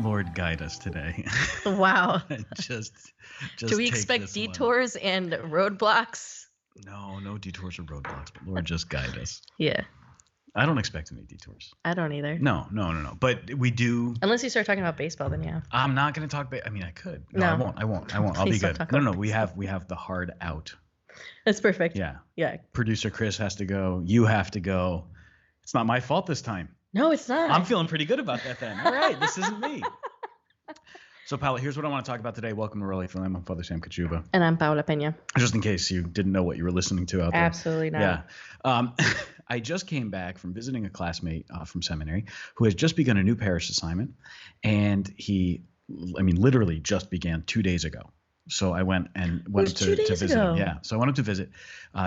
Lord, guide us today. Wow. just Do we take expect this one. detours and roadblocks? No detours or roadblocks, but Lord, just guide us. Yeah, I don't expect any detours. I don't either. No. But we do. Unless you start talking about baseball, then yeah. I'm not going to talk. I mean, I could. No. I won't. I'll be Please don't good. talk No. about We have the hard out. That's perfect. Yeah. Yeah. Producer Chris has to go. You have to go. It's not my fault this time. No, it's not. I'm feeling pretty good about that then. All right, this isn't me. So, Paula, here's what I want to talk about today. Welcome to Rolling Film. I'm Father Sam Kachuba. And I'm Paula Pena. Just in case you didn't know what you were listening to out there. Absolutely not. Yeah. I just came back from visiting a classmate from seminary who has just begun a new parish assignment. And literally just began 2 days ago. So I went to visit him. Yeah. So I went up to visit.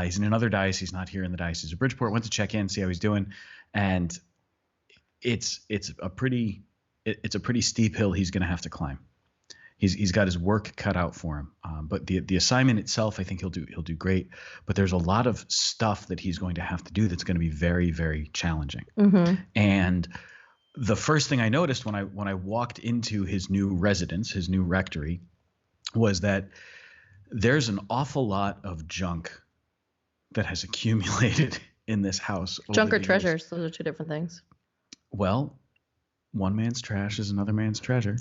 He's in another diocese, not here in the Diocese of Bridgeport. Went to check in, see how he's doing. And it's a pretty steep hill he's going to have to climb. He's got his work cut out for him. But the assignment itself, I think he'll do great. But there's a lot of stuff that he's going to have to do that's going to be very, very challenging. Mm-hmm. And the first thing I noticed when I walked into his new residence, his new rectory, was that there's an awful lot of junk that has accumulated in this house. Junk or treasures? Those are two different things. Well, one man's trash is another man's treasure.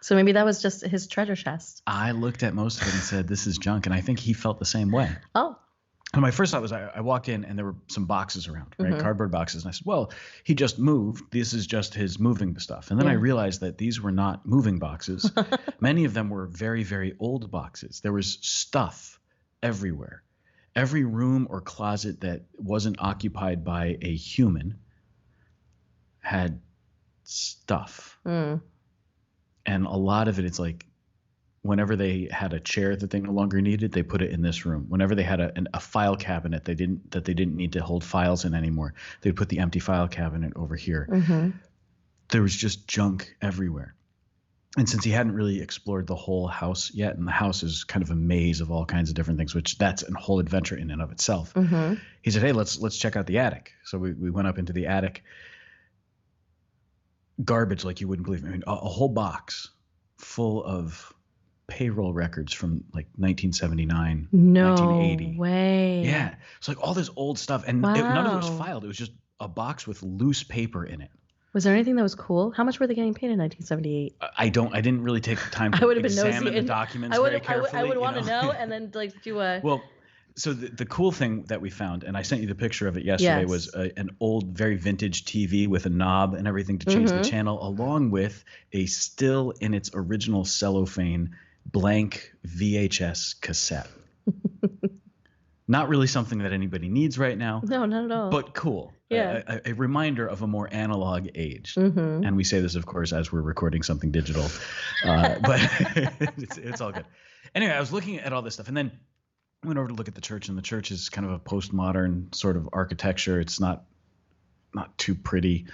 So maybe that was just his treasure chest. I looked at most of it and said, this is junk. And I think he felt the same way. Oh. And my first thought was I walked in and there were some boxes around, right? Mm-hmm. Cardboard boxes. And I said, well, he just moved. This is just his moving stuff. And then I realized that these were not moving boxes. Many of them were very, very old boxes. There was stuff everywhere. Every room or closet that wasn't occupied by a human had stuff. Mm. And a lot of it's like whenever they had a chair that they no longer needed, they put it in this room. Whenever they had a file cabinet they didn't need to hold files in anymore, they'd put the empty file cabinet over here. Mm-hmm. There was just junk everywhere. And since he hadn't really explored the whole house yet, and the house is kind of a maze of all kinds of different things, which that's a whole adventure in and of itself. Mm-hmm. He said, hey, let's check out the attic. So we went up into the attic. Garbage like you wouldn't believe. I mean, a whole box full of payroll records from like 1979, 1980. No way. Yeah. So like all this old stuff, and wow. None of it was filed. It was just a box with loose paper in it. Was there anything that was cool? How much were they getting paid in 1978? I didn't really take the time to examine the documents very carefully. I would want to know and then like do a. Well, so the cool thing that we found, and I sent you the picture of it yesterday, was an old, very vintage TV with a knob and everything to change the channel, along with a still in its original cellophane blank VHS cassette. Not really something that anybody needs right now. No, not at all. But cool. Yeah. A reminder of a more analog age. Mm-hmm. And we say this, of course, as we're recording something digital. But it's all good. Anyway, I was looking at all this stuff, and then I went over to look at the church, and the church is kind of a postmodern sort of architecture. It's not too pretty.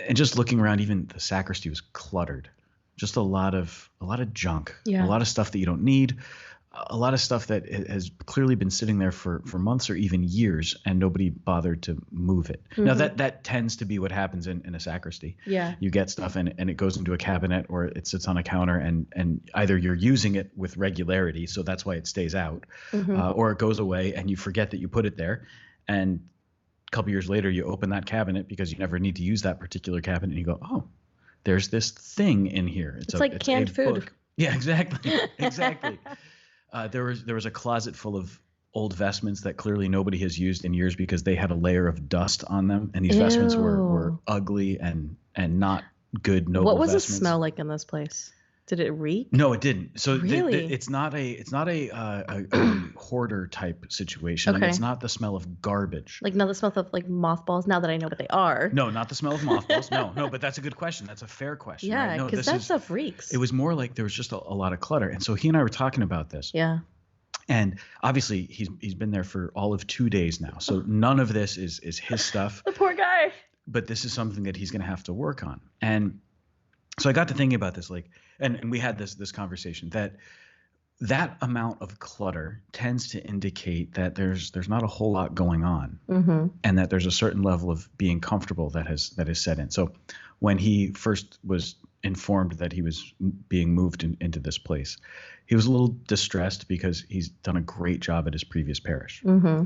And just looking around, even the sacristy was cluttered. Just a lot of junk. Yeah. A lot of stuff that you don't need. A lot of stuff that has clearly been sitting there for months or even years, and nobody bothered to move it. Mm-hmm. Now that tends to be what happens in a sacristy. Yeah. You get stuff and it goes into a cabinet, or it sits on a counter, and either you're using it with regularity, so that's why it stays out, or it goes away and you forget that you put it there, and a couple years later you open that cabinet because you never need to use that particular cabinet, and you go, oh, there's this thing in here. It's like canned food. Book. Yeah, exactly. There was a closet full of old vestments that clearly nobody has used in years because they had a layer of dust on them, and these vestments were ugly and not good, noble What was vestments. the smell like in this place? Did it reek? No, it didn't. So really? It's not a hoarder type situation. Okay. And it's not the smell of garbage. Like not the smell of like mothballs. Now that I know what they are. No, not the smell of mothballs. No. But that's a good question. That's a fair question. Yeah, because that stuff reeks. It was more like there was just a lot of clutter. And so he and I were talking about this. Yeah. And obviously he's been there for all of 2 days now. So none of this is his stuff. The poor guy. But this is something that he's going to have to work on. And so I got to thinking about this, like, and we had this conversation that amount of clutter tends to indicate that there's not a whole lot going on, and that there's a certain level of being comfortable that is set in. So when he first was informed that he was being moved into this place, he was a little distressed because he's done a great job at his previous parish. Mm-hmm.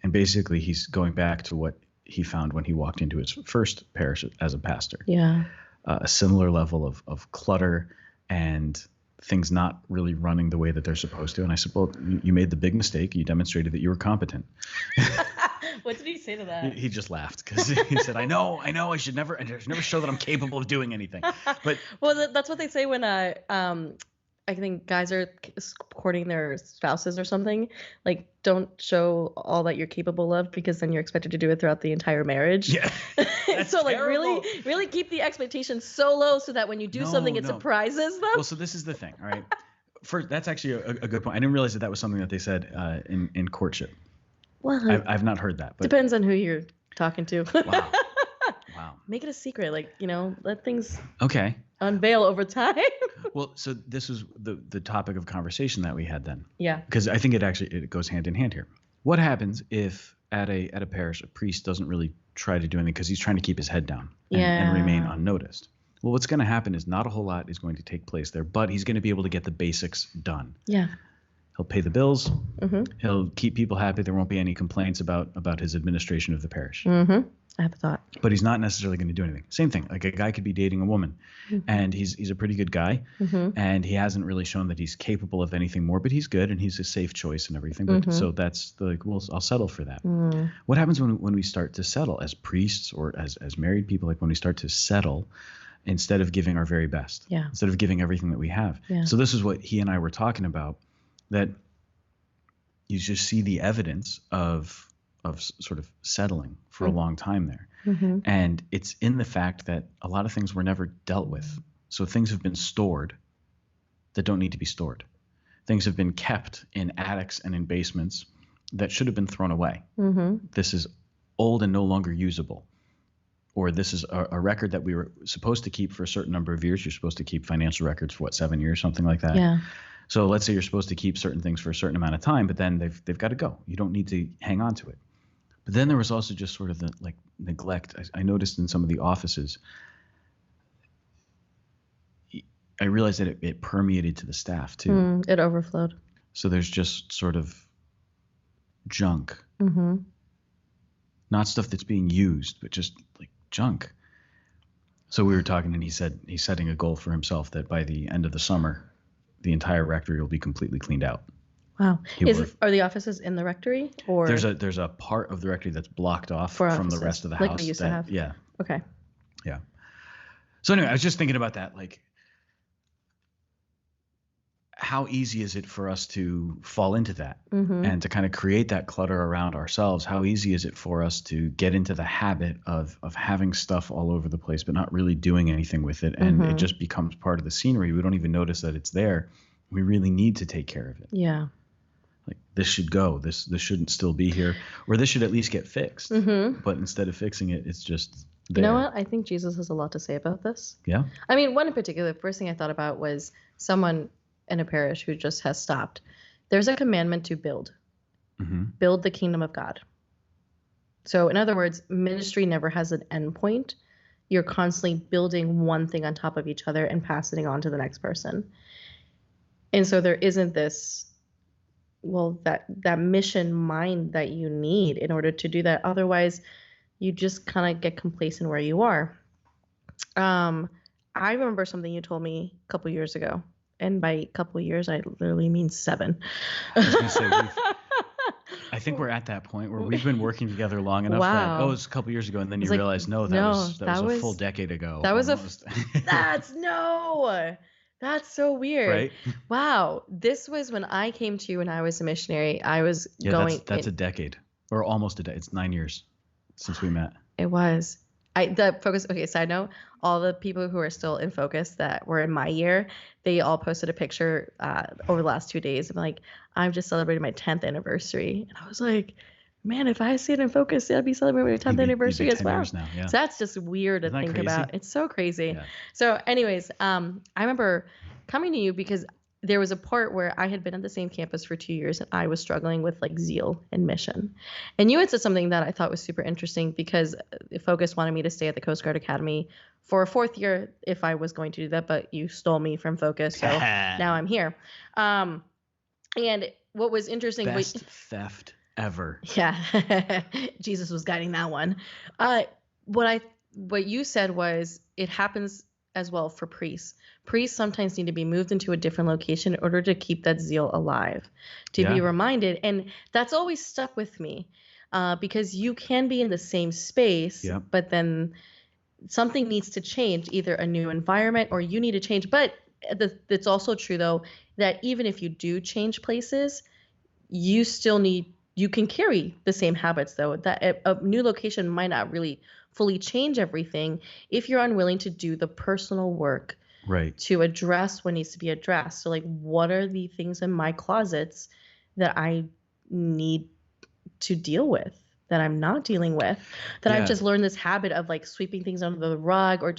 And basically he's going back to what he found when he walked into his first parish as a pastor. Yeah. A similar level of clutter and things not really running the way that they're supposed to. And I said, well, you made the big mistake. You demonstrated that you were competent. What did he say to that? He just laughed because he said, I know, I should never show that I'm capable of doing anything. But well, that's what they say when I think guys are courting their spouses or something. Like, don't show all that you're capable of, because then you're expected to do it throughout the entire marriage. yeah, that's so like terrible. really keep the expectations so low so that when you do something, it surprises them. Well, so this is the thing, all right? First, that's actually a good point. I didn't realize that was something that they said in courtship. Well, I've not heard that. But depends on who you're talking to. Wow. Wow. Make it a secret, like, let things unveil over time. Well, so this was the topic of conversation that we had then. Yeah. Because I think it goes hand in hand here. What happens if at a parish a priest doesn't really try to do anything because he's trying to keep his head down and remain unnoticed? Well, what's going to happen is not a whole lot is going to take place there, but he's going to be able to get the basics done. Yeah. He'll pay the bills. Mm-hmm. He'll keep people happy. There won't be any complaints about his administration of the parish. Mm-hmm. I have a thought. But he's not necessarily going to do anything. Same thing. Like a guy could be dating a woman, and he's a pretty good guy, and he hasn't really shown that he's capable of anything more. But he's good, and he's a safe choice and everything. But so that's well, I'll settle for that. What happens when we start to settle as priests or as married people? Like when we start to settle, instead of giving our very best, instead of giving everything that we have. Yeah. So this is what he and I were talking about. That you just see the evidence of sort of settling for a long time there. And it's in the fact that a lot of things were never dealt with. So things have been stored that don't need to be stored. Things have been kept in attics and in basements that should have been thrown away. This is old and no longer usable. Or this is a record that we were supposed to keep for a certain number of years. You're supposed to keep financial records for 7 years, something like that. Yeah. So let's say you're supposed to keep certain things for a certain amount of time, but then they've got to go. You don't need to hang on to it. But then there was also just sort of the neglect. I noticed in some of the offices, I realized that it permeated to the staff too. It overflowed. So there's just sort of junk. Not stuff that's being used, but just like junk. So we were talking, and he said he's setting a goal for himself that by the end of the summer, the entire rectory will be completely cleaned out. Wow. Are the offices in the rectory, or there's a part of the rectory that's blocked off from the rest of the house? Like we used to have. Yeah. Okay. Yeah. So anyway, I was just thinking about that. Like, how easy is it for us to fall into that and to kind of create that clutter around ourselves? How easy is it for us to get into the habit of having stuff all over the place, but not really doing anything with it? And it just becomes part of the scenery. We don't even notice that it's there. We really need to take care of it. Yeah. Like, this should go. This shouldn't still be here, or this should at least get fixed. But instead of fixing it, it's just there. You know what? I think Jesus has a lot to say about this. Yeah. I mean, one in particular, the first thing I thought about was someone in a parish who just has stopped. There's a commandment to build the kingdom of God. So in other words, ministry never has an end point. You're constantly building one thing on top of each other and passing it on to the next person. And so there isn't this, that mission mind that you need in order to do that. Otherwise, you just kind of get complacent where you are. I remember something you told me a couple years ago. And by a couple of years, I literally mean 7. I was going to say, I think we're at that point where we've been working together long enough that, it was a couple of years ago, and then you realize, that was a full decade ago. That was that's so weird. Right? Wow. This was when I came to you when I was a missionary. I was going. That's a decade, or almost a decade. It's 9 years since we met. It was. The focus. Okay, side note. All the people who are still in focus that were in my year, they all posted a picture over the last 2 days. I'm like, I've just celebrated my 10th anniversary, and I was like, man, if I stayed in focus, I'd be celebrating my 10th anniversary as well. Now, yeah. So that's just weird to think about. It's so crazy. Yeah. So, anyways, I remember coming to you because there was a part where I had been at the same campus for 2 years and I was struggling with like zeal and mission. And you had said something that I thought was super interesting because Focus wanted me to stay at the Coast Guard Academy for a 4th year if I was going to do that, but you stole me from Focus, so now I'm here. And what was interesting, best theft ever. Yeah, Jesus was guiding that one. What you said was it happens as well for priests. Priests sometimes need to be moved into a different location in order to keep that zeal alive, to be reminded. And that's always stuck with me because you can be in the same space, but then something needs to change, either a new environment or you need to change. But it's also true, though, that even if you do change places, you can carry the same habits, though. That a new location might not really fully change everything if you're unwilling to do the personal work to address what needs to be addressed. So like, what are the things in my closets that I need to deal with that I'm not dealing with, that I've just learned this habit of like sweeping things under the rug, or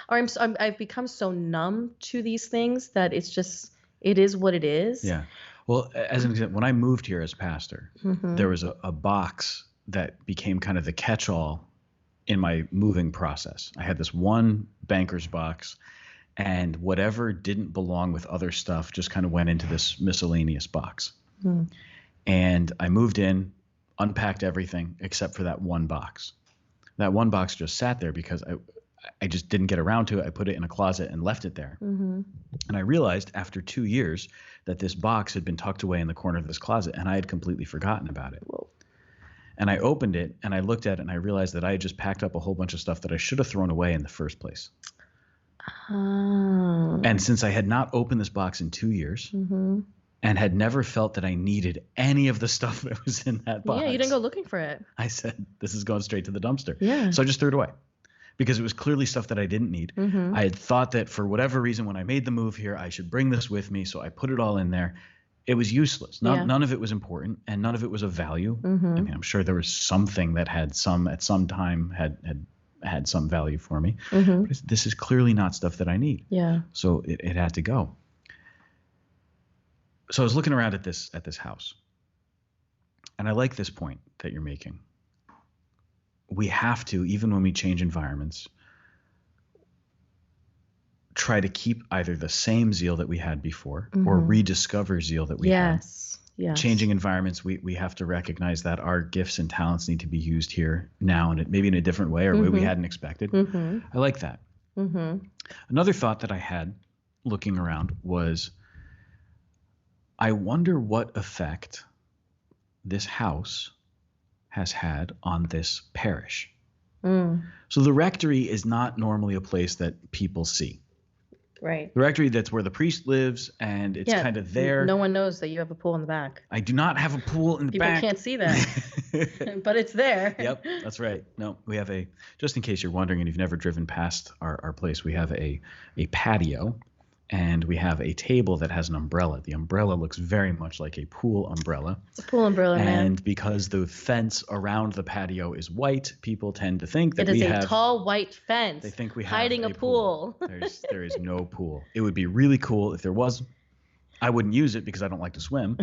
I've become so numb to these things that it is what it is. Yeah. Well, as an example, when I moved here as pastor, there was a box that became kind of the catch-all in my moving process. I had this one banker's box, and whatever didn't belong with other stuff just kind of went into this miscellaneous box. And I moved in, unpacked everything except for that one box. That one box just sat there because I just didn't get around to it. I put it in a closet and left it there. And I realized after 2 years that this box had been tucked away in the corner of this closet, and I had completely forgotten about it. Whoa. And I opened it and I looked at it and I realized that I had just packed up a whole bunch of stuff that I should have thrown away in the first place. And since I had not opened this box in 2 years and had never felt that I needed any of the stuff that was in that box. Yeah, you didn't go looking for it. I said, this is going straight to the dumpster. Yeah. So I just threw it away because it was clearly stuff that I didn't need. I had thought that for whatever reason, when I made the move here, I should bring this with me. So I put it all in there. It was useless. None of it was important, and none of it was of value. I mean, I'm sure there was something that at some time had some value for me. But this is clearly not stuff that I need. Yeah. So it had to go. So I was looking around at this house, and I like this point that you're making. We have to, even when we change environments, try to keep either the same zeal that we had before or rediscover zeal that we had. Yes. Changing environments, we have to recognize that our gifts and talents need to be used here now, and maybe in a different way or a way we hadn't expected. I like that. Another thought that I had looking around was, I wonder what effect this house has had on this parish. So the rectory is not normally a place that people see. Right. The rectory, that's where the priest lives, and it's kind of there. No one knows that you have a pool in the back. I do not have a pool in the back. People can't see that, but it's there. Yep, that's right. No, we have just in case you're wondering and you've never driven past our place, we have a patio, and we have a table that has an umbrella. The umbrella looks very much like a pool umbrella. It's a pool umbrella, man. And because the fence around the patio is white, people tend to think that we have... It is a tall white fence. They think we have hiding a pool. There is no pool. It would be really cool if there was. I wouldn't use it because I don't like to swim,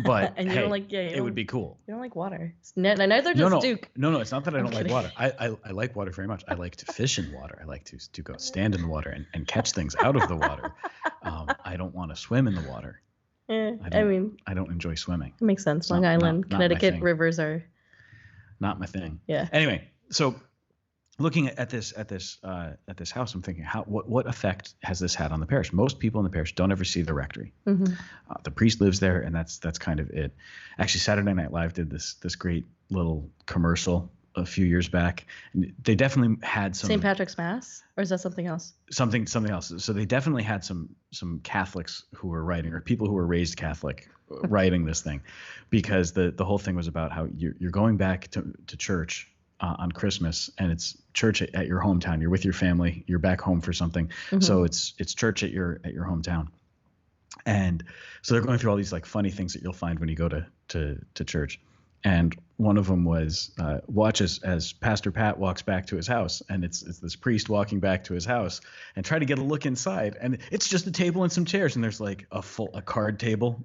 but and you don't like, it would be cool. You don't like water. Neither does Duke. No, it's not that I don't like water. I like water very much. I like to fish in water. I like to go stand in the water and catch things out of the water. I don't want to swim in the water. I don't enjoy swimming. It makes sense. Long Island, Connecticut rivers are not my thing. Yeah. Anyway, so looking at this house, I'm thinking, what effect has this had on the parish? Most people in the parish don't ever see the rectory. The priest lives there, and that's kind of it. Actually, Saturday Night Live did this great little commercial a few years back. They definitely had some St. Patrick's Mass, or is that something else? Something else. So they definitely had some Catholics who were writing, or people who were raised Catholic writing this thing, because the whole thing was about how you're going back to church on Christmas, and it's church at your hometown. You're with your family. You're back home for something. So it's church at your hometown. And so they're going through all these like funny things that you'll find when you go to church. And one of them was watch as Pastor Pat walks back to his house, and it's this priest walking back to his house, and try to get a look inside, and it's just a table and some chairs, and there's like a card table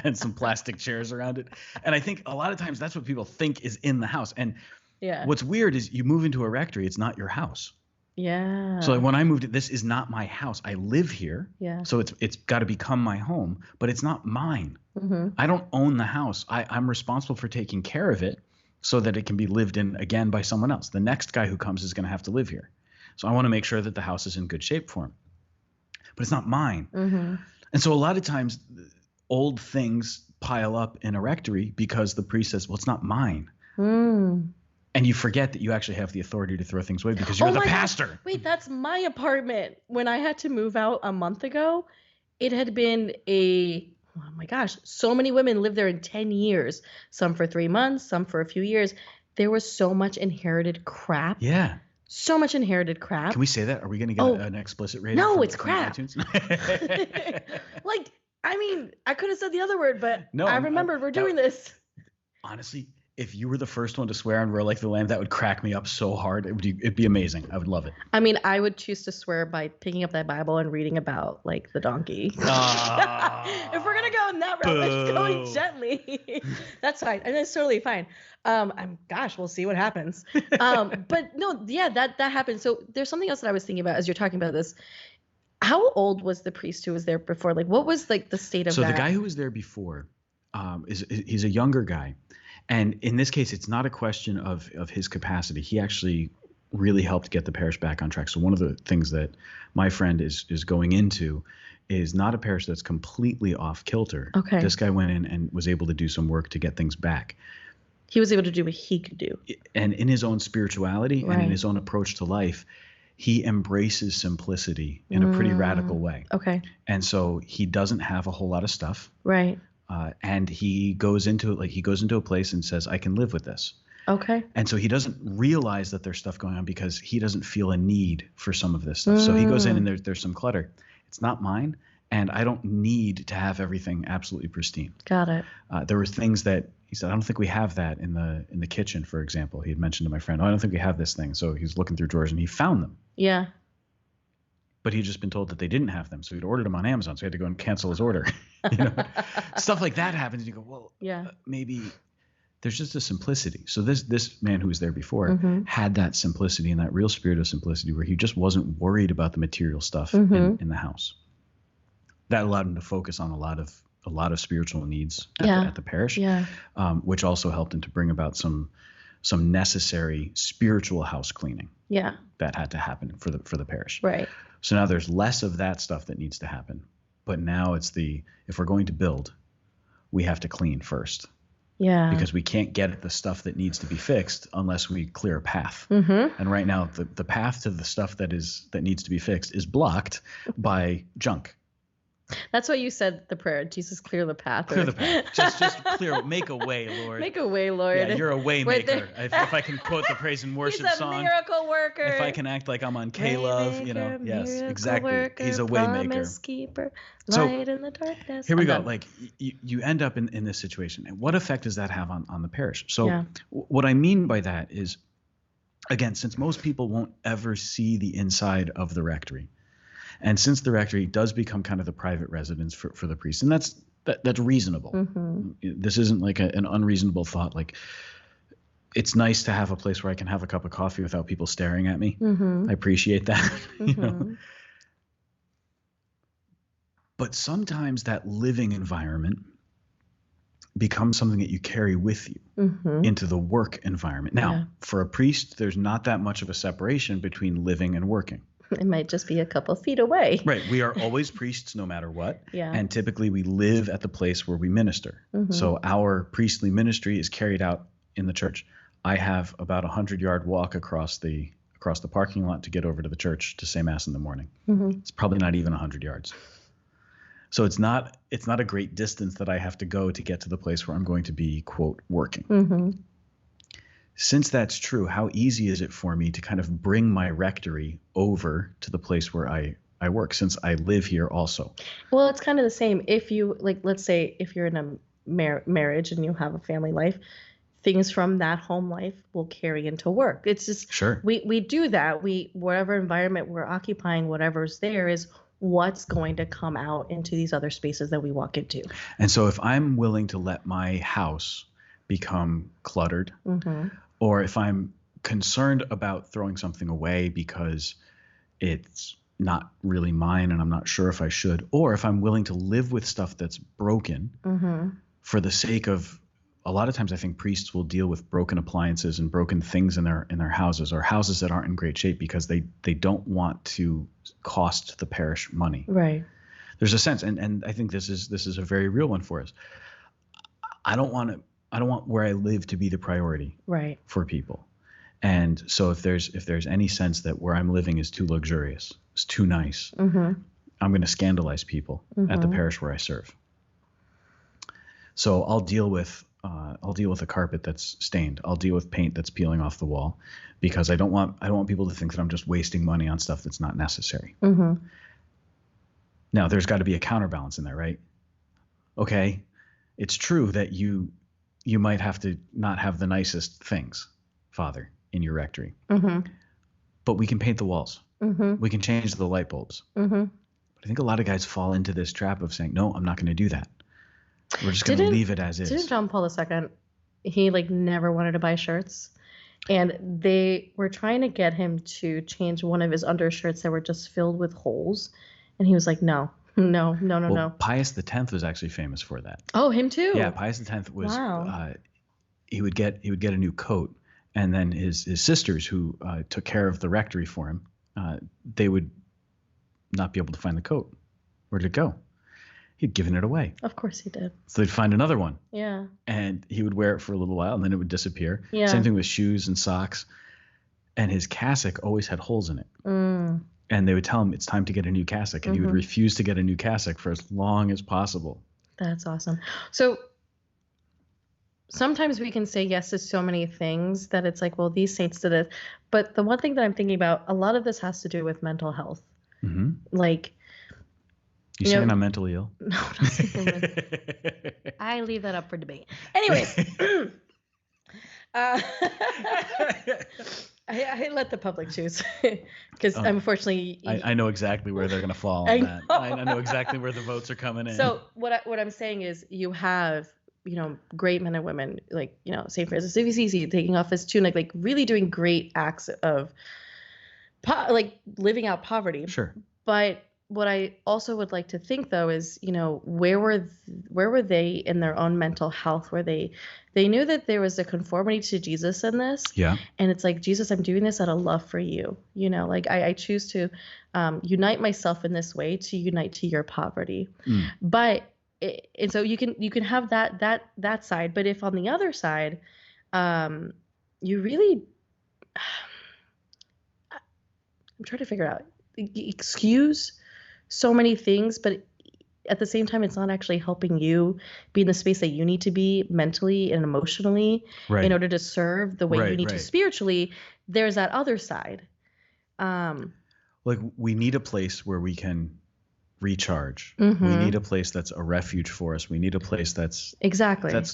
and some plastic chairs around it. And I think a lot of times that's what people think is in the house. And what's weird is you move into a rectory, it's not your house. Yeah. So when I moved, this is not my house. I live here. Yeah. So it's got to become my home, but it's not mine. Mm-hmm. I don't own the house. I'm responsible for taking care of it so that it can be lived in again by someone else. The next guy who comes is going to have to live here. So I want to make sure that the house is in good shape for him. But it's not mine. Mm-hmm. And so a lot of times old things pile up in a rectory because the priest says, well, it's not mine. Mm. And you forget that you actually have the authority to throw things away because you're the pastor. God. Wait, that's my apartment. When I had to move out a month ago, it had been oh my gosh, so many women lived there in 10 years, some for 3 months, some for a few years. There was so much inherited crap. Yeah. So much inherited crap. Can we say that? Are we going to get an explicit rating? No, it's crap. I could have said the other word, but no, I remembered we're doing this. Honestly, if you were the first one to swear on Roar Like the Lamb, that would crack me up so hard. It'd be amazing. I would love it. I mean, I would choose to swear by picking up that Bible and reading about like the donkey. If we're gonna go in that route, let's go gently. That's fine, and it's totally fine. We'll see what happens. But no, yeah, that happened. So there's something else that I was thinking about as you're talking about this. How old was the priest who was there before? Like, what was like the state of that? So the guy who was there before, he's a younger guy. And in this case, it's not a question of his capacity. He actually really helped get the parish back on track. So one of the things that my friend is going into is not a parish that's completely off kilter. Okay. This guy went in and was able to do some work to get things back. He was able to do what he could do. And in his own spirituality and in his own approach to life, he embraces simplicity in a pretty radical way. Okay. And so he doesn't have a whole lot of stuff. Right. And he goes into a place and says, I can live with this. Okay. And so he doesn't realize that there's stuff going on because he doesn't feel a need for some of this stuff. So he goes in and there's some clutter. It's not mine. And I don't need to have everything absolutely pristine. Got it. There were things that he said, I don't think we have that in the kitchen, for example. He had mentioned to my friend, I don't think we have this thing. So he's looking through drawers and he found them. Yeah. But he'd just been told that they didn't have them. So he'd ordered them on Amazon. So he had to go and cancel his order. Stuff like that happens. And you go, well, maybe there's just a simplicity. So this man who was there before had that simplicity and that real spirit of simplicity where he just wasn't worried about the material stuff in the house. That allowed him to focus on a lot of spiritual needs at the parish, which also helped him to bring about some necessary spiritual house cleaning. Yeah. That had to happen for the parish. Right. So now there's less of that stuff that needs to happen. But now it's if we're going to build, we have to clean first. Yeah. Because we can't get at the stuff that needs to be fixed unless we clear a path. Mm-hmm. And right now the path to the stuff that needs to be fixed is blocked by junk. That's what you said the prayer. Jesus, clear the path. Clear the path. Just clear. Make a way, Lord. Make a way, Lord. Yeah, you're a way maker. If I can quote the praise and worship song. He's a miracle worker. If I can act like I'm on K-Love, yes, exactly. Worker, he's a way maker. Keeper, light in the darkness. Here we go. Like you end up in this situation. And what effect does that have on the parish? So what I mean by that is, again, since most people won't ever see the inside of the rectory, and since the rectory does become kind of the private residence for the priest, and that's reasonable. Mm-hmm. This isn't like an unreasonable thought. Like, it's nice to have a place where I can have a cup of coffee without people staring at me. Mm-hmm. I appreciate that. Mm-hmm. But sometimes that living environment becomes something that you carry with you into the work environment. Now, for a priest, there's not that much of a separation between living and working. It might just be a couple feet away. Right. We are always priests no matter what. Yeah. And typically we live at the place where we minister. Mm-hmm. So our priestly ministry is carried out in the church. I have about 100-yard walk across the parking lot to get over to the church to say mass in the morning. Mm-hmm. It's probably not even 100 yards. So it's not a great distance that I have to go to get to the place where I'm going to be, quote, working. Mm-hmm. Since that's true, how easy is it for me to kind of bring my rectory over to the place where I work, since I live here also? Well, it's kind of the same. If you, like, let's say if you're in marriage and you have a family life, things from that home life will carry into work. It's just Sure. we do that. Whatever environment we're occupying, whatever's there is what's going to come out into these other spaces that we walk into. And so if I'm willing to let my house become cluttered, or if I'm concerned about throwing something away because it's not really mine and I'm not sure if I should, or if I'm willing to live with stuff that's broken for the sake of, a lot of times I think priests will deal with broken appliances and broken things in their houses, or houses that aren't in great shape because they don't want to cost the parish money. Right. There's a sense, and I think this is a very real one for us. I don't want where I live to be the priority for people. And so if there's any sense that where I'm living is too luxurious, it's too nice, I'm going to scandalize people at the parish where I serve. So I'll deal with a carpet that's stained. I'll deal with paint that's peeling off the wall, because I don't want people to think that I'm just wasting money on stuff that's not necessary. Now, there's got to be a counterbalance in there, right? Okay, it's true that you might have to not have the nicest things, Father, in your rectory, but we can paint the walls. We can change the light bulbs. But I think a lot of guys fall into this trap of saying, no, I'm not going to do that. We're just going to leave it as is. Didn't John Paul II, he never wanted to buy shirts, and they were trying to get him to change one of his undershirts that were just filled with holes, and he was like, no. Pius X was actually famous for that. Oh, him too. Yeah, Pius X was. Wow. He would get a new coat, and then his sisters, who took care of the rectory for him, they would not be able to find the coat. Where did it go? He'd given it away. Of course he did. So they'd find another one. Yeah. And he would wear it for a little while, and then it would disappear. Yeah. Same thing with shoes and socks. And his cassock always had holes in it. And they would tell him it's time to get a new cassock, and he would refuse to get a new cassock for as long as possible. That's awesome. So sometimes we can say yes to so many things that it's like, well, these saints did it. But the one thing that I'm thinking about, a lot of this has to do with mental health. You saying I'm mentally ill? No, not saying I leave that up for debate. Anyways, I let the public choose, because unfortunately, I know exactly where they're going to fall on that. I know exactly where the votes are coming in. So what I'm saying is, you have great men and women St. Francis of Assisi taking off his tunic, really doing great acts of living out poverty. Sure. But what I also would like to think, though, is, where were they in their own mental health, where they knew that there was a conformity to Jesus in this. Yeah. And it's like, Jesus, I'm doing this out of love for you. I choose to unite myself in this way to unite to your poverty. But and so you can have that side. But if on the other side, you really, I'm trying to figure out, excuse so many things, but at the same time, it's not actually helping you be in the space that you need to be mentally and emotionally in order to serve the way you need to spiritually. There's that other side. We need a place where we can recharge. We need a place that's a refuge for us. We need a place that's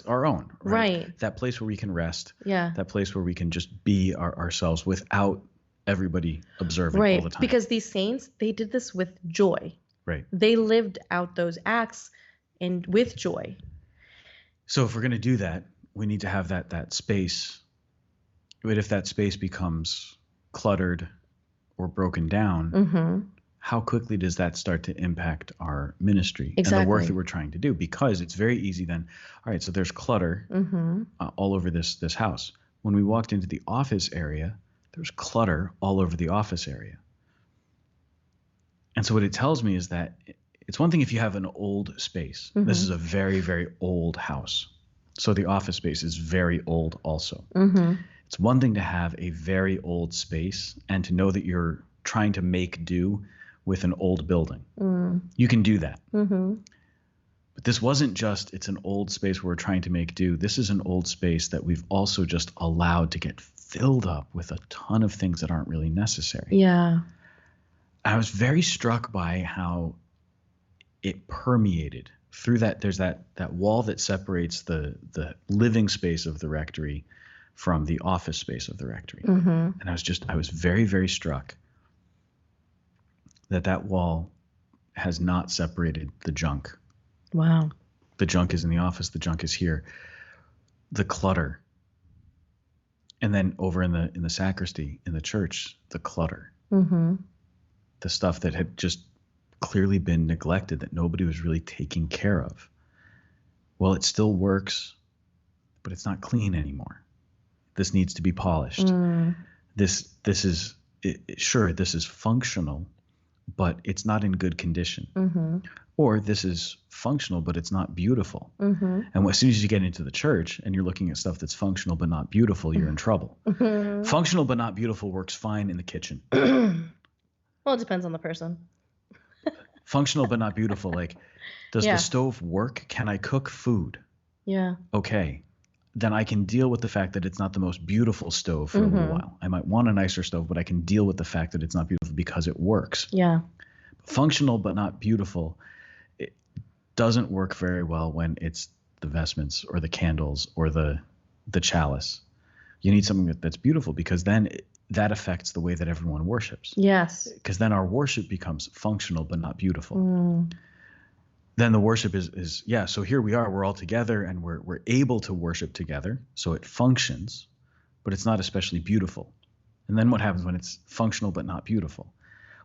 our own. Right. That place where we can rest. Yeah. That place where we can just be ourselves without everybody observing all the time. Because these saints, they did this with joy. Right. They lived out those acts and with joy. So if we're going to do that, we need to have that space. But if that space becomes cluttered or broken down, how quickly does that start to impact our ministry and the work that we're trying to do? Because it's very easy then. All right, so there's clutter all over this house. When we walked into the office area, there's clutter all over the office area. And so what it tells me is that it's one thing if you have an old space. This is a very, very old house. So the office space is very old also. It's one thing to have a very old space and to know that you're trying to make do with an old building. You can do that. But this wasn't just, it's an old space where we're trying to make do. This is an old space that we've also just allowed to get filled up with a ton of things that aren't really necessary. Yeah. I was very struck by how it permeated through that, there's that wall that separates the living space of the rectory from the office space of the rectory. And I was very, very struck that wall has not separated the junk. Wow. The junk is in the office, the junk is here. The clutter. And then over in the sacristy, in the church, the clutter. The stuff that had just clearly been neglected, that nobody was really taking care of. Well, it still works, but it's not clean anymore. This needs to be polished. This is sure, this is functional, but it's not in good condition. Or this is functional, but it's not beautiful. And as soon as you get into the church and you're looking at stuff that's functional but not beautiful, you're in trouble. Functional but not beautiful works fine in the kitchen. Well, it depends on the person. Functional but not beautiful, like, does the stove work? Can I cook food? Yeah. Okay. Then I can deal with the fact that it's not the most beautiful stove for a little while. I might want a nicer stove, but I can deal with the fact that it's not beautiful because it works. Yeah. Functional but not beautiful, it doesn't work very well when it's the vestments or the candles or the chalice. You need something that's beautiful, because then that affects the way that everyone worships. Yes. Because then our worship becomes functional but not beautiful. Then the worship is so here we are, we're all together and we're able to worship together, so it functions, but it's not especially beautiful. And then what happens when it's functional but not beautiful?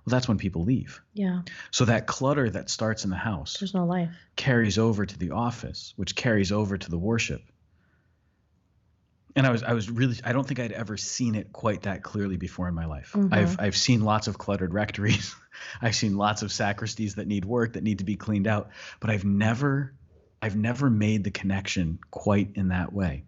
Well, that's when people leave. Yeah. So that clutter that starts in the house, there's no life, carries over to the office, which carries over to the worship. And I was really, I don't think I'd ever seen it quite that clearly before in my life. I've seen lots of cluttered rectories. I've seen lots of sacristies that need work, that need to be cleaned out, but I've never made the connection quite in that way.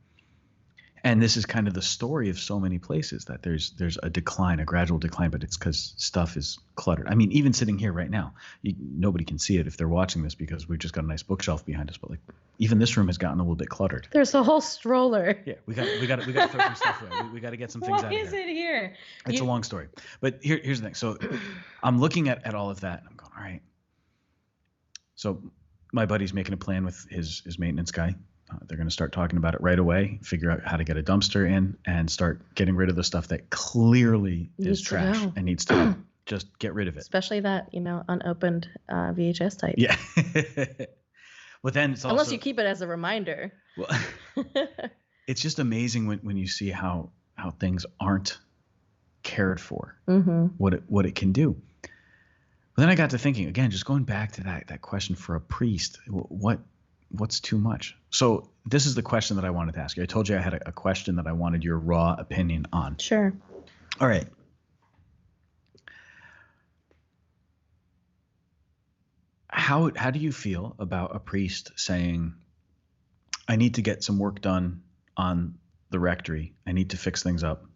And this is kind of the story of so many places, that there's a decline, a gradual decline, but it's because stuff is cluttered. I mean, even sitting here right now, nobody can see it if they're watching this because we've just got a nice bookshelf behind us. But like, even this room has gotten a little bit cluttered. There's a whole stroller. Yeah, we got to throw some stuff away. We got to get some things out of here. Why is it here? It's a long story, but here's the thing. So I'm looking at all of that, and I'm going, all right. So my buddy's making a plan with his maintenance guy. They're going to start talking about it right away, figure out how to get a dumpster in, and start getting rid of the stuff that clearly is trash and needs to go. Just get rid of it. Especially that, unopened VHS tape. Yeah. But then it's also, unless you keep it as a reminder. Well, it's just amazing when you see how things aren't cared for, what it can do. But then I got to thinking again, just going back to that question for a priest, what's too much? So this is the question that I wanted to ask you. I told you I had a question that I wanted your raw opinion on. Sure. All right. How do you feel about a priest saying, I need to get some work done on the rectory. I need to fix things up.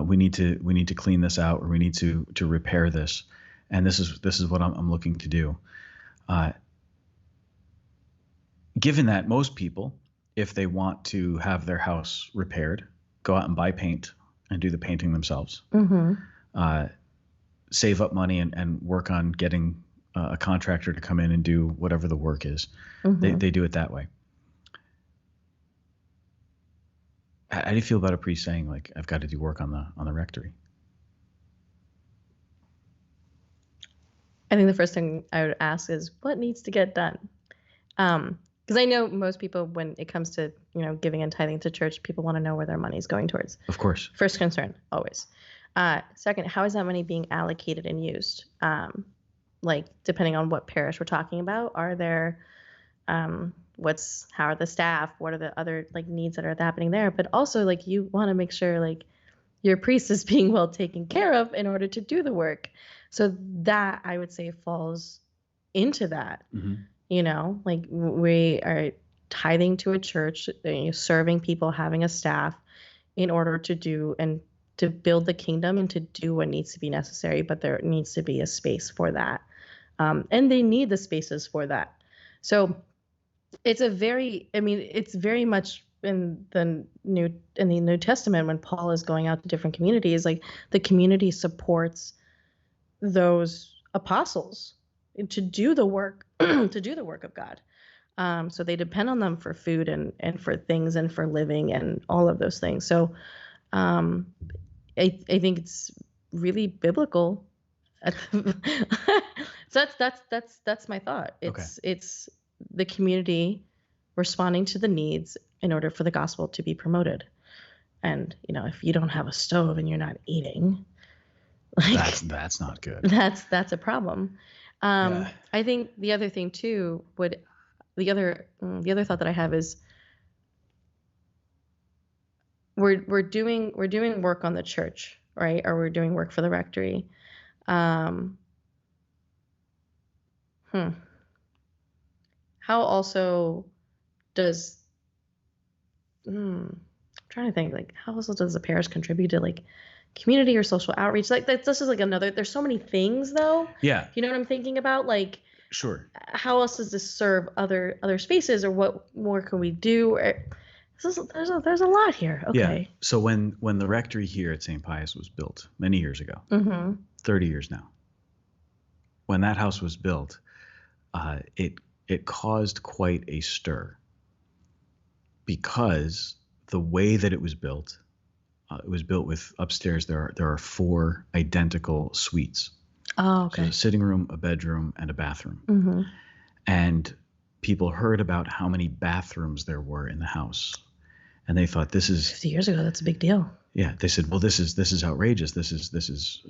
We need to clean this out, or we need to repair this. And this is what I'm looking to do. Given that most people, if they want to have their house repaired, go out and buy paint and do the painting themselves, save up money and work on getting a contractor to come in and do whatever the work is. They do it that way. How do you feel about a priest saying, like, I've got to do work on the rectory? I think the first thing I would ask is, what needs to get done? Because I know most people, when it comes to giving and tithing to church, people want to know where their money is going towards. Of course. First concern, always. Second, how is that money being allocated and used? Like, depending on what parish we're talking about, are there, how are the staff? What are the other needs that are happening there? But also, you want to make sure your priest is being well taken care of in order to do the work. So that, I would say, falls into that. We are tithing to a church, serving people, having a staff in order to do and to build the kingdom and to do what needs to be necessary, but there needs to be a space for that. And they need the spaces for that. So it's very much in the New Testament, when Paul is going out to different communities, the community supports those apostles to do the work, to do the work of God. So they depend on them for food and for things and for living and all of those things. So um, I think it's really biblical. So that's my thought. Okay. It's the community responding to the needs in order for the gospel to be promoted. And if you don't have a stove and you're not eating, like that's not good. that's a problem. Yeah. I think the other thing too the other thought that I have is we're doing work on the church, right? Or we're doing work for the rectory. Um, How also does I'm trying to think, like, how also does the parish contribute to like community or social outreach? Like this is like another. There's so many things though. Yeah. You know what I'm thinking about? Like, sure. How else does this serve other spaces, or what more can we do? There's a lot here. Okay. Yeah. So when the rectory here at St. Pius was built many years ago, 30 years now, when that house was built, it caused quite a stir because the way that it was built with upstairs. There are 4 identical suites. Oh, okay. So a sitting room, a bedroom, and a bathroom. And people heard about how many bathrooms there were in the house, and they thought, this is 50 years ago. That's a big deal. Yeah, they said, well, this is outrageous. This is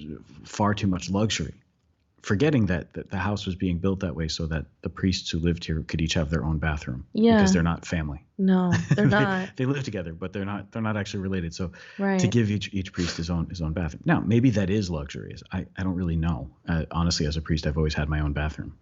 far too much luxury. Forgetting that the house was being built that way so that the priests who lived here could each have their own bathroom. Yeah. Because they're not family. No, they're not. They live together, but they're not actually related. So right. To give each priest his own bathroom. Now, maybe that is luxurious. I don't really know. Honestly, as a priest, I've always had my own bathroom.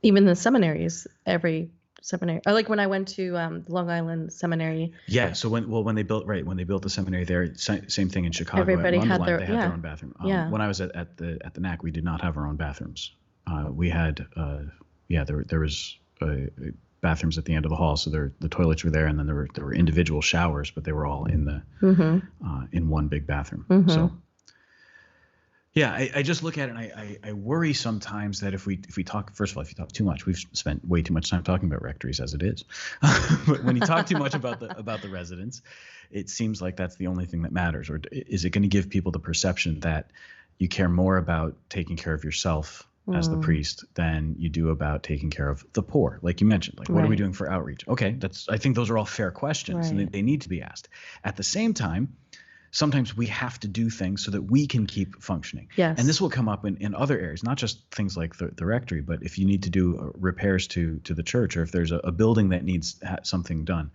Even the seminaries, every seminary. Or like when I went to Long Island Seminary. Yeah. So when they built the seminary there, same thing in Chicago. Everybody at had their own bathroom. Yeah. When I was at the NAC, we did not have our own bathrooms. We had there was bathrooms at the end of the hall, so the toilets were there, and then there were individual showers, but they were all in the in one big bathroom. So. Yeah, I just look at it and I worry sometimes that if we talk, first of all, if you talk too much, we've spent way too much time talking about rectories as it is. But when you talk too much about the residents, it seems like that's the only thing that matters. Or is it going to give people the perception that you care more about taking care of yourself as the priest than you do about taking care of the poor? Like you mentioned, like what are we doing for outreach? Okay, I think those are all fair questions and they need to be asked. At the same time, sometimes we have to do things so that we can keep functioning. Yes. And this will come up in other areas, not just things like the rectory, but if you need to do repairs to the church, or if there's a building that needs something done,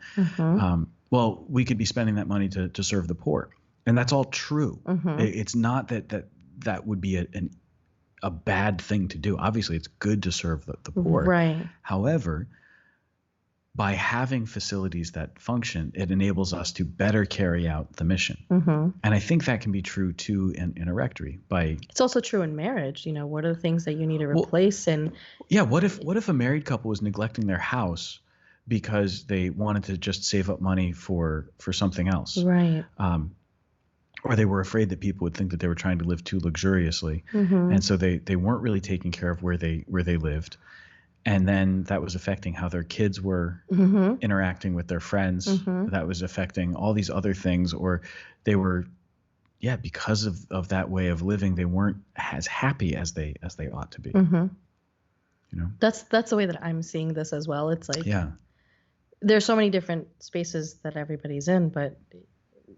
well, we could be spending that money to serve the poor. And that's all true. It's not that would be a bad thing to do. Obviously, it's good to serve the poor. Right. However, by having facilities that function, it enables us to better carry out the mission. And I think that can be true too in a rectory. It's also true in marriage. What are the things that you need to replace? And yeah, what if a married couple was neglecting their house because they wanted to just save up money for something else? Right. Or they were afraid that people would think that they were trying to live too luxuriously, and so they weren't really taking care of where they lived. And then that was affecting how their kids were interacting with their friends. That was affecting all these other things, or they were, because of that way of living, they weren't as happy as they ought to be. That's the way that I'm seeing this as well. It's like, there's so many different spaces that everybody's in, but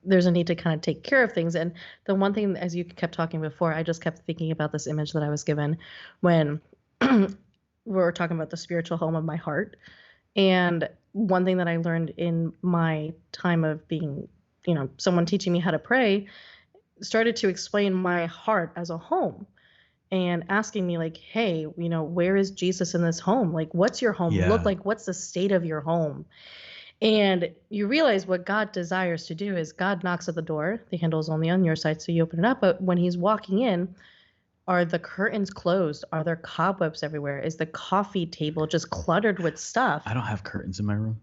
there's a need to kind of take care of things. And the one thing, as you kept talking before, I just kept thinking about this image that I was given when we're talking about the spiritual home of my heart. And one thing that I learned in my time of being, someone teaching me how to pray, started to explain my heart as a home and asking me like, hey, where is Jesus in this home? Like, what's your home look like? What's the state of your home? And you realize what God desires to do is God knocks at the door. The handle is only on your side, so you open it up. But when he's walking in, are the curtains closed? Are there cobwebs everywhere? Is the coffee table just cluttered with stuff? I don't have curtains in my room.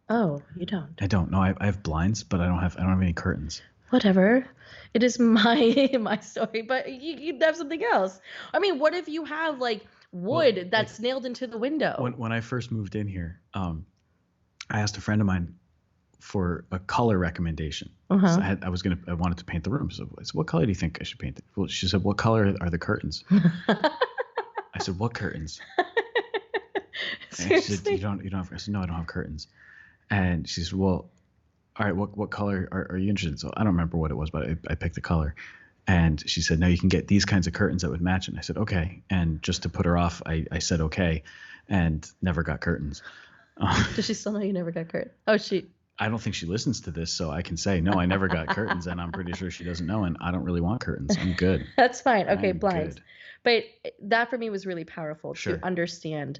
Oh, you don't? I don't. No, I have blinds, but I don't have any curtains. Whatever. It is my story, but you have something else. I mean, what if you have wood that's nailed into the window. When I first moved in here, I asked a friend of mine for a color recommendation. So I wanted to paint the room. So I said, what color do you think I should paint it? Well, she said, what color are the curtains? I said, what curtains? And she said, you don't have, I said, no, I don't have curtains. And she said, well, all right, what color are you interested in? So I don't remember what it was, but I picked the color. And she said, no, you can get these kinds of curtains that would match it. And I said, okay. And just to put her off, I said, okay, and never got curtains. Does she still know you never got curtains? I don't think she listens to this, so I can say, no, I never got curtains, and I'm pretty sure she doesn't know, and I don't really want curtains. I'm good. That's fine. Okay, blinds. Good. But that for me was really powerful to understand.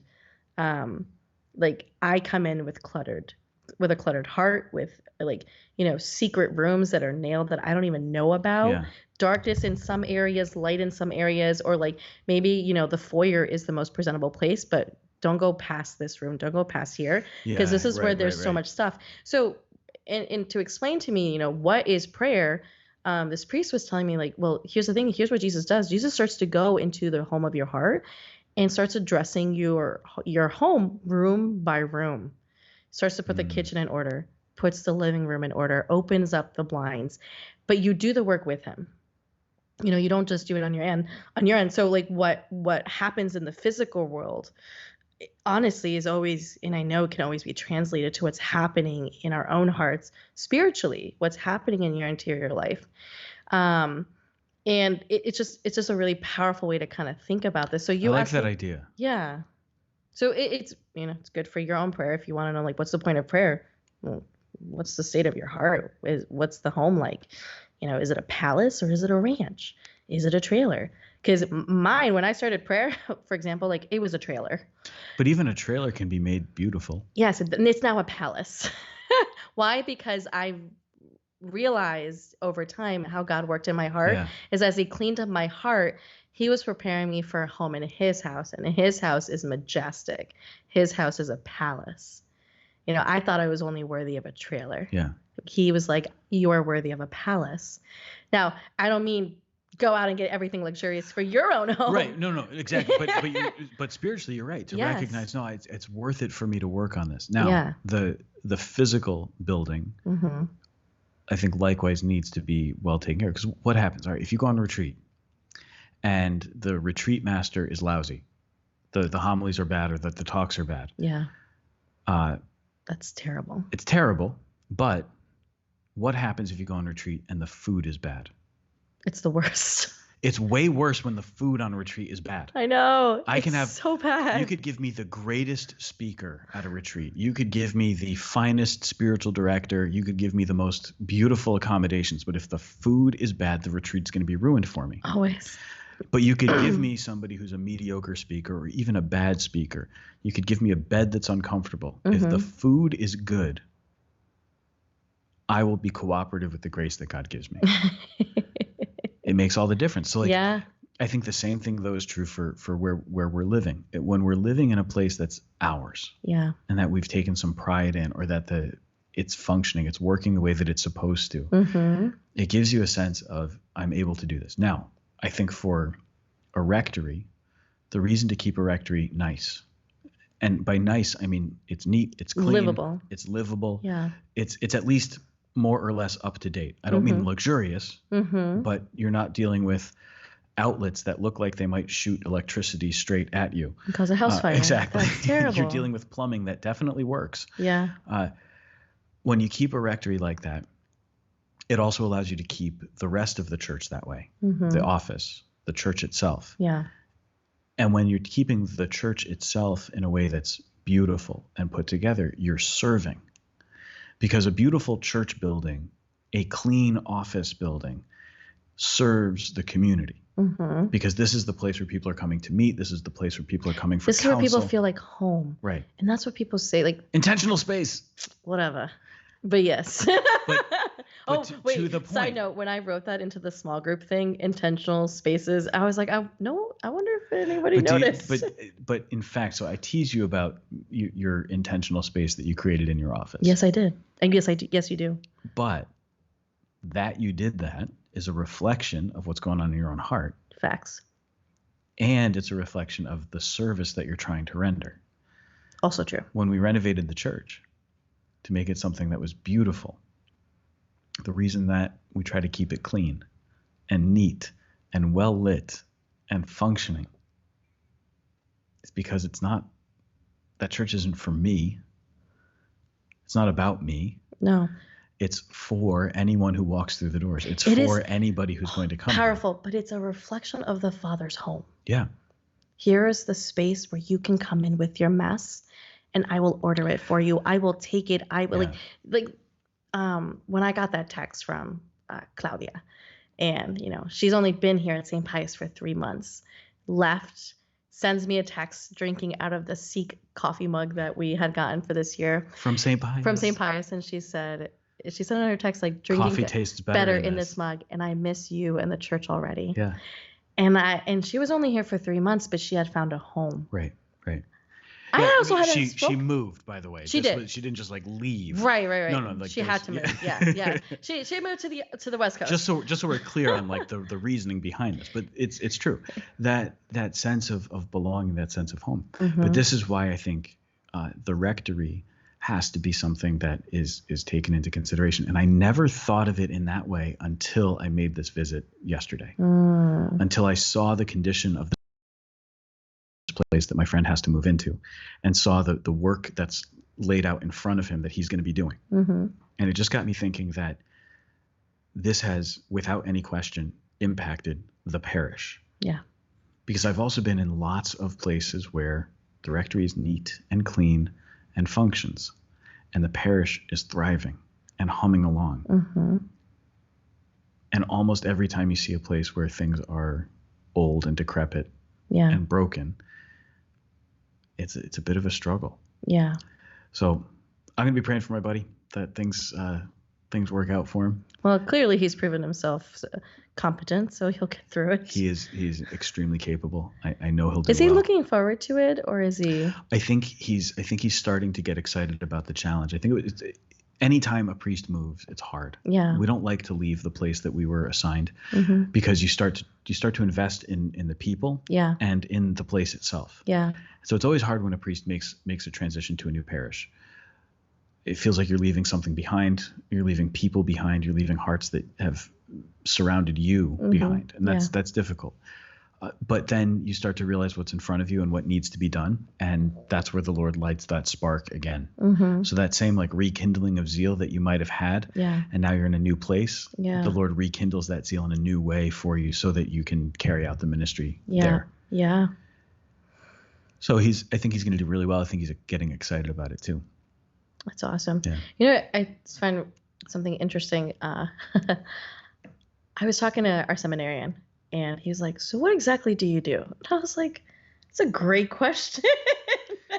Like I come in with a cluttered heart, with secret rooms that are nailed that I don't even know about. Yeah. Darkness in some areas, light in some areas, or like maybe, the foyer is the most presentable place, but don't go past this room. Don't go past here, because this is where there's so much stuff. So, and to explain to me, what is prayer, this priest was telling me, like, well, here's the thing. Here's what Jesus does. Jesus starts to go into the home of your heart and starts addressing your home room by room. Starts to put the kitchen in order, puts the living room in order, opens up the blinds, but you do the work with him. You don't just do it on your end. So like what happens in the physical world, honestly, is always, and I know can always be translated to what's happening in our own hearts spiritually, what's happening in your interior life. And it's just a really powerful way to kind of think about this. So I like that idea. Yeah. So it's it's good for your own prayer. If you want to know, like, what's the point of prayer? Well, what's the state of your heart? What's the home like? Is it a palace or is it a ranch? Is it a trailer? Because mine, when I started prayer, for example, like it was a trailer. But even a trailer can be made beautiful. Yes, it's now a palace. Why? Because I realized over time how God worked in my heart is as he cleaned up my heart, he was preparing me for a home in his house. And his house is majestic. His house is a palace. I thought I was only worthy of a trailer. Yeah. He was like, you are worthy of a palace. Now, I don't mean go out and get everything luxurious for your own home. Right. No, exactly. But spiritually, you're right. To recognize, no, it's worth it for me to work on this. Now, the physical building, I think likewise needs to be well taken care of. Because what happens? All right, if you go on retreat and the retreat master is lousy, the homilies are bad, or the talks are bad. Yeah. That's terrible. It's terrible. But what happens if you go on retreat and the food is bad? It's the worst. It's way worse when the food on retreat is bad. I know. It's so bad. You could give me the greatest speaker at a retreat. You could give me the finest spiritual director. You could give me the most beautiful accommodations. But if the food is bad, the retreat's going to be ruined for me. Always. But you could give me somebody who's a mediocre speaker or even a bad speaker. You could give me a bed that's uncomfortable. If the food is good, I will be cooperative with the grace that God gives me. It makes all the difference. So I think the same thing though is true for where we're living. When we're living in a place that's ours, and that we've taken some pride in, or that it's functioning, it's working the way that it's supposed to, it gives you a sense of, I'm able to do this. Now, I think for a rectory, the reason to keep a rectory nice, and by nice I mean it's neat, it's clean, it's livable, it's at least more or less up to date. I don't mean luxurious, but you're not dealing with outlets that look like they might shoot electricity straight at you. Because a house fire. Exactly. That's terrible. You're dealing with plumbing that definitely works. Yeah. When you keep a rectory like that, it also allows you to keep the rest of the church that way, the office, the church itself. Yeah. And when you're keeping the church itself in a way that's beautiful and put together, you're serving. Because a beautiful church building, a clean office building, serves the community. Because this is the place where people are coming to meet. This is the place where people are coming for counsel. This is where people feel like home. Right. And that's what people say, like intentional space. Whatever. But yes. But to the point. Side note, when I wrote that into the small group thing, intentional spaces, I was like, I wonder if anybody noticed. But in fact, so I tease you about your intentional space that you created in your office. Yes, I did. And yes, I do. Yes, you do. But that you did that is a reflection of what's going on in your own heart. Facts. and it's a reflection of the service that you're trying to render. Also true. When we renovated the church to make it something that was beautiful, the reason that we try to keep it clean and neat and well lit and functioning is because that church isn't for me. It's not about me. No. It's for anyone who walks through the doors. It's for anybody who's going to come. Powerful, but it's a reflection of the Father's home. Yeah. Here is the space where you can come in with your mess, and I will order it for you. I will take it. I will when I got that text from Claudia, and she's only been here at St. Pius for 3 months, left, sends me a text drinking out of the Sikh coffee mug that we had gotten for this year from St. Pius. From St. Pius, and she sent in her text like drinking coffee tastes better in this mug, and I miss you and the church already. Yeah. And she was only here for 3 months, but she had found a home. Right. I also had she moved, by the way. She did. She didn't just like leave. Right. No, like she had to move. Yeah. She moved to the West Coast. Just so we're clear on like the reasoning behind this, but it's true that sense of belonging, that sense of home. Mm-hmm. But this is why I think the rectory has to be something that is taken into consideration. And I never thought of it in that way until I made this visit yesterday. Until I saw the condition of the place that my friend has to move into, and saw the work that's laid out in front of him that he's going to be doing. Mm-hmm. And it just got me thinking that this has, without any question, impacted the parish. Yeah. Because I've also been in lots of places where the rectory is neat and clean and functions, and the parish is thriving and humming along. Mm-hmm. And almost every time you see a place where things are old and decrepit and broken, it's a bit of a struggle. Yeah. So I'm going to be praying for my buddy that things work out for him. Well, clearly he's proven himself competent, so he'll get through it. He's extremely capable. I know he'll do well. Is he looking forward to it, or is he? I think he's starting to get excited about the challenge. I think anytime a priest moves, it's hard. Yeah. We don't like to leave the place that we were assigned, mm-hmm. because you start to invest in the people, and in the place itself. Yeah. So it's always hard when a priest makes a transition to a new parish. It feels like you're leaving something behind. You're leaving people behind. You're leaving hearts that have surrounded you mm-hmm. behind, and that's difficult. But then you start to realize what's in front of you and what needs to be done, and that's where the Lord lights that spark again. Mm-hmm. So that same like rekindling of zeal that you might have had, and now you're in a new place, the Lord rekindles that zeal in a new way for you, so that you can carry out the ministry there. Yeah. So I think he's going to do really well. I think he's getting excited about it too. That's awesome. Yeah. I find something interesting. I was talking to our seminarian, and he was like, "So what exactly do you do?" And I was like, "It's a great question."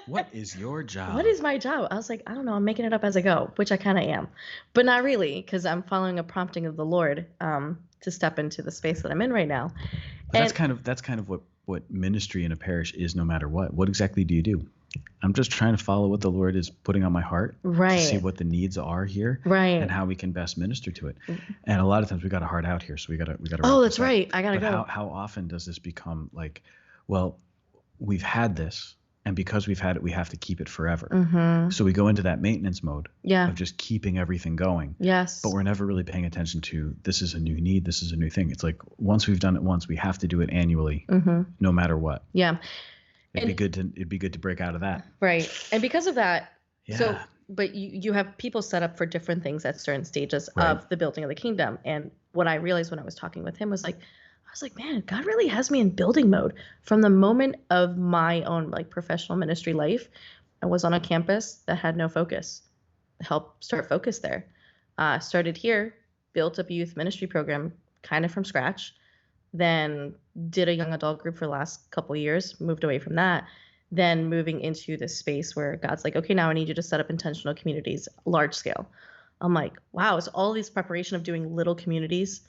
What is your job? What is my job? I was like, I don't know. I'm making it up as I go, which I kind of am, but not really, because I'm following a prompting of the Lord to step into the space that I'm in right now. That's kind of what ministry in a parish is, no matter what. What exactly do you do? I'm just trying to follow what the Lord is putting on my heart, right? To see what the needs are here, right? And how we can best minister to it. And a lot of times we got a heart out here, so we got to. Oh, that's right. I gotta go. How often does this become like, well, we've had this, and because we've had it, we have to keep it forever. Mm-hmm. So we go into that maintenance mode of just keeping everything going. Yes. But we're never really paying attention to, this is a new need, this is a new thing. It's like once we've done it once, we have to do it annually, mm-hmm. no matter what. Yeah. It'd be good to break out of that. Right. And because of that, but you have people set up for different things at certain stages of the building of the kingdom. And what I realized when I was talking with him was like, man, God really has me in building mode from the moment of my own like professional ministry life. I was on a campus that had no focus. Helped start focus there. Started here, built up a youth ministry program kind of from scratch. Then did a young adult group for the last couple of years, moved away from that. Then moving into this space where God's like, okay, now I need you to set up intentional communities, large scale. I'm like, wow, it's all this preparation of doing little communities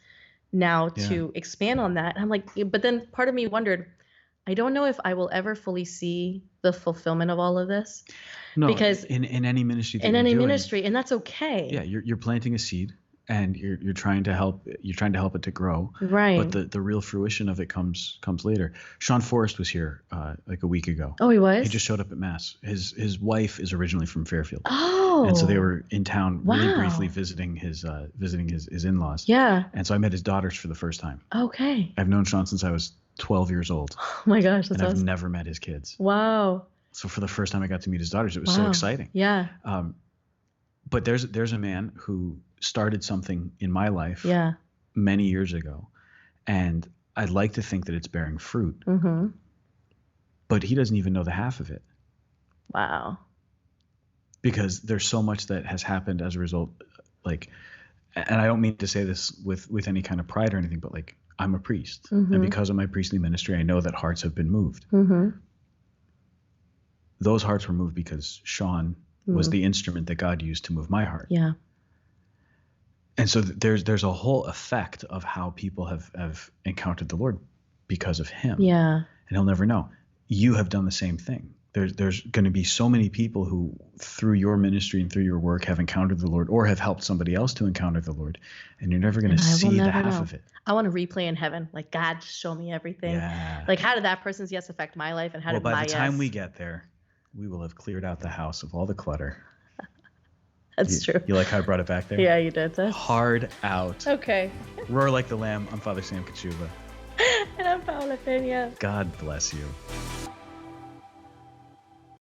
now to expand on that. And I'm like, but then part of me wondered, I don't know if I will ever fully see the fulfillment of all of this. No, because in any ministry, and that's okay. Yeah, you're planting a seed, and you're trying to help it to grow. Right. But the real fruition of it comes later. Sean Forrest was here like a week ago. Oh, he was? He just showed up at Mass. His wife is originally from Fairfield. Oh. And so they were in town really Wow. briefly visiting his in-laws. Yeah. And so I met his daughters for the first time. Okay. I've known Sean since I was 12 years old. Oh my gosh, that's and I've awesome. never met his kids. Wow. So for the first time I got to meet his daughters, it was so exciting. Yeah. But there's a man who started something in my life many years ago, and I'd like to think that it's bearing fruit. Mm-hmm. But he doesn't even know the half of it. Wow. Because there's so much that has happened as a result, like, and I don't mean to say this with any kind of pride or anything, but like, I'm a priest, and because of my priestly ministry, I know that hearts have been moved. Mm-hmm. Those hearts were moved because Sean was the instrument that God used to move my heart. Yeah. And so there's a whole effect of how people have encountered the Lord because of him. Yeah. And he'll never know. You have done the same thing. There's going to be so many people who, through your ministry and through your work, have encountered the Lord or have helped somebody else to encounter the Lord, and you're never going to see the half of it. I want to replay in heaven, like, God, just show me everything. Yeah. Like, how did that person's yes affect my life, and how did my yes? By the time we get there, we will have cleared out the house of all the clutter. That's true. You like how I brought it back there? Yeah, you did. Hard out. Okay. Roar like the lamb. I'm Father Sam Kachuva. And I'm Paola Pena. God bless you.